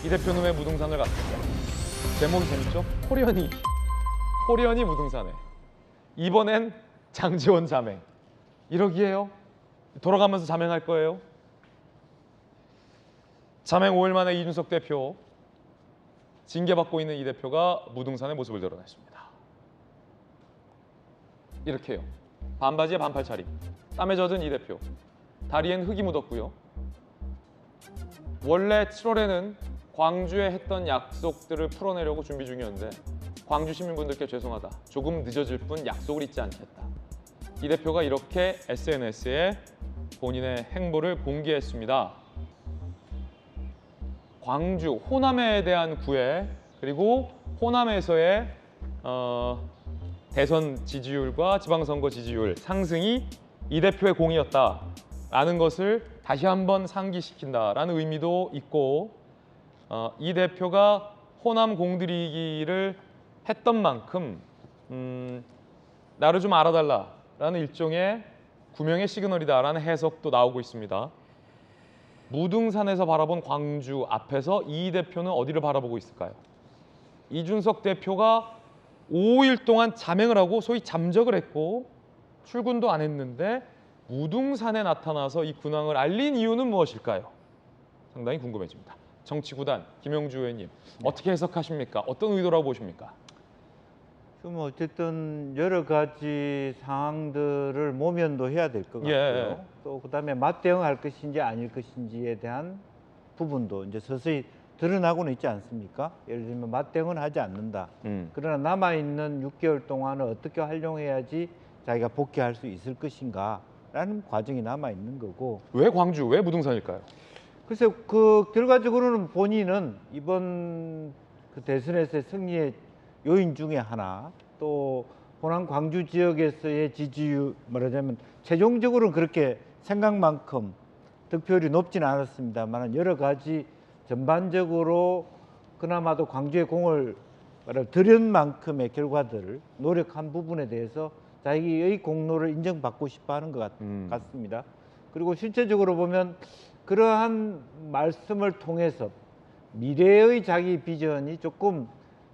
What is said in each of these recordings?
이 대표는 왜 무등산을 갔을까? 제목이 재밌죠? 호련이 무등산에. 이번엔 장지원 자맹. 이러기에요. 돌아가면서 자맹할 거예요. 자맹 5일 만에 이준석 대표 징계받고 있는 이 대표가 무등산의 모습을 드러냈습니다. 이렇게요. 반바지에 반팔 차림, 땀에 젖은 이 대표. 다리엔 흙이 묻었고요. 원래 7월에는 광주에 했던 약속들을 풀어내려고 준비 중이었는데 광주 시민분들께 죄송하다. 조금 늦어질 뿐 약속을 잊지 않겠다. 이 대표가 이렇게 SNS에 본인의 행보를 공개했습니다. 광주, 호남에 대한 구애 그리고 호남에서의 대선 지지율과 지방선거 지지율 상승이 이 대표의 공이었다라는 것을 다시 한번 상기시킨다라는 의미도 있고 이 대표가 호남 공들이기를 했던 만큼 나를 좀 알아달라라는 일종의 구명의 시그널이다라는 해석도 나오고 있습니다. 무등산에서 바라본 광주 앞에서 이 대표는 어디를 바라보고 있을까요? 이준석 대표가 5일 동안 자맹을 하고 소위 잠적을 했고 출근도 안 했는데 무등산에 나타나서 이 근황을 알린 이유는 무엇일까요? 상당히 궁금해집니다. 정치구단 김영주 의원님 어떻게 해석하십니까? 어떤 의도라고 보십니까? 좀 어쨌든 여러 가지 상황들을 모면도 해야 될 것 같고요. 예. 또 그다음에 맞대응할 것인지 아닐 것인지에 대한 부분도 이제 서서히 드러나고는 있지 않습니까? 예를 들면 맞대응은 하지 않는다. 그러나 남아있는 6개월 동안은 어떻게 활용해야지 자기가 복귀할 수 있을 것인가라는 과정이 남아있는 거고. 왜 광주, 왜 무등산일까요? 글쎄 그 결과적으로는 본인은 이번 그 대선에서의 승리의 요인 중에 하나 또 호남 광주 지역에서의 지지율 말하자면 최종적으로는 그렇게 생각만큼 득표율이 높지는 않았습니다만 여러 가지 전반적으로 그나마도 광주에 공을 들인 만큼의 결과들을 노력한 부분에 대해서 자기의 공로를 인정받고 싶어하는 것 같습니다. 그리고 실제적으로 보면 그러한 말씀을 통해서 미래의 자기 비전이 조금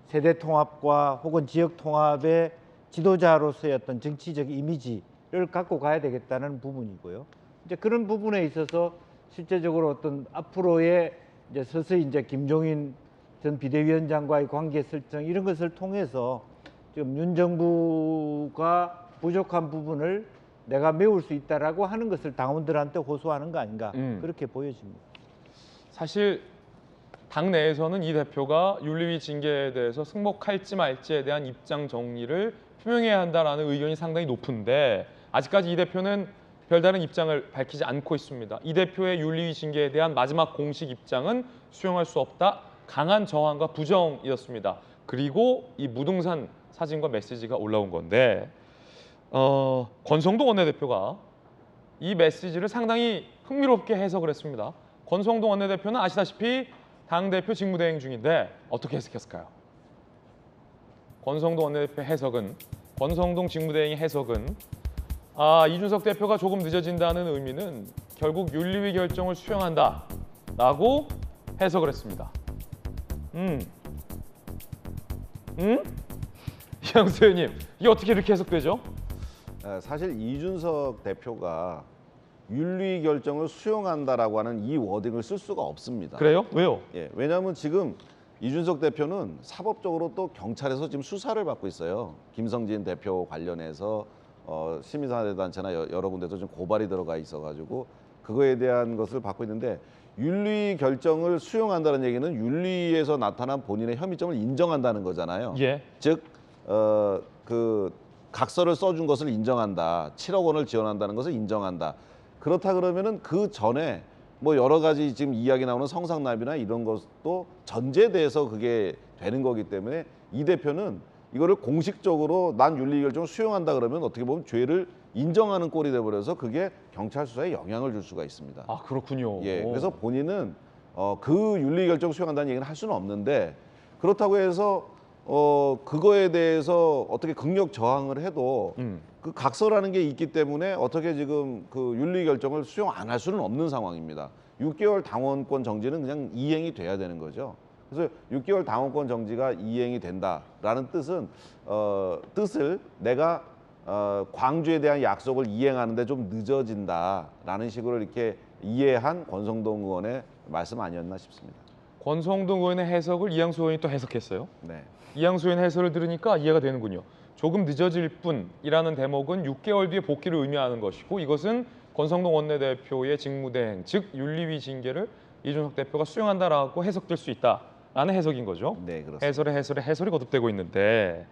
세대 통합과 혹은 지역 통합의 지도자로서의 어떤 정치적 이미지를 갖고 가야 되겠다는 부분이고요. 이제 그런 부분에 있어서 실제적으로 어떤 앞으로의 이제 서서히 이제 김종인 전 비대위원장과의 관계 설정 이런 것을 통해서 지금 윤 정부가 부족한 부분을 내가 메울 수 있다라고 하는 것을 당원들한테 호소하는 거 아닌가 그렇게 보여집니다. 사실 당내에서는 이 대표가 윤리위 징계에 대해서 승복할지 말지에 대한 입장 정리를 표명해야 한다라는 의견이 상당히 높은데 아직까지 이 대표는 별다른 입장을 밝히지 않고 있습니다. 이 대표의 윤리위 징계에 대한 마지막 공식 입장은 수용할 수 없다. 강한 저항과 부정이었습니다. 그리고 이 무등산 사진과 메시지가 올라온 건데 권성동 원내대표가 이 메시지를 상당히 흥미롭게 해석을 했습니다. 권성동 원내대표는 아시다시피 당대표 직무대행 중인데 어떻게 해석했을까요? 권성동 원내대표 해석은 권성동 직무대행의 해석은 이준석 대표가 조금 늦어진다는 의미는 결국 윤리위 결정을 수용한다라고 해석을 했습니다. 이양수 의원님, 이게 어떻게 이렇게 해석되죠? 사실 이준석 대표가 윤리 결정을 수용한다라고 하는 이 워딩을 쓸 수가 없습니다. 그래요? 왜요? 예, 왜냐하면 지금 이준석 대표는 사법적으로 또 경찰에서 지금 수사를 받고 있어요. 김성진 대표 관련해서 시민사회단체나 여러 군데서 좀 고발이 들어가 있어가지고 그거에 대한 것을 받고 있는데 윤리 결정을 수용한다는 얘기는 윤리에서 나타난 본인의 혐의점을 인정한다는 거잖아요. 예. 즉, 그 각서를 써준 것을 인정한다. 7억 원을 지원한다는 것을 인정한다. 그렇다 그러면은 그 전에 뭐 여러 가지 지금 이야기 나오는 성상납이나 이런 것도 전제돼서 그게 되는 거기 때문에 이 대표는 이거를 공식적으로 난 윤리 결정을 수용한다 그러면 어떻게 보면 죄를 인정하는 꼴이 돼버려서 그게 경찰 수사에 영향을 줄 수가 있습니다. 아, 그렇군요. 예, 그래서 본인은 그 윤리 결정 수용한다는 얘기는 할 수는 없는데 그렇다고 해서 그거에 대해서 어떻게 극력 저항을 해도 그 각서라는 게 있기 때문에 어떻게 지금 그 윤리 결정을 수용 안 할 수는 없는 상황입니다. 6개월 당원권 정지는 그냥 이행이 돼야 되는 거죠. 그래서 6개월 당원권 정지가 이행이 된다라는 뜻은 뜻을 내가 광주에 대한 약속을 이행하는데 좀 늦어진다라는 식으로 이렇게 이해한 권성동 의원의 말씀 아니었나 싶습니다. 권성동 의원의 해석을 이양수 의원이 또 해석했어요. 네. 이양수 의원 해설을 들으니까 이해가 되는군요. 조금 늦어질 뿐이라는 대목은 6개월 뒤에 복귀를 의미하는 것이고 이것은 권성동 원내대표의 직무대행, 즉 윤리위 징계를 이준석 대표가 수용한다라고 해석될 수 있다라는 해석인 거죠. 네, 그렇습니다. 해설에 해설이 거듭되고 있는데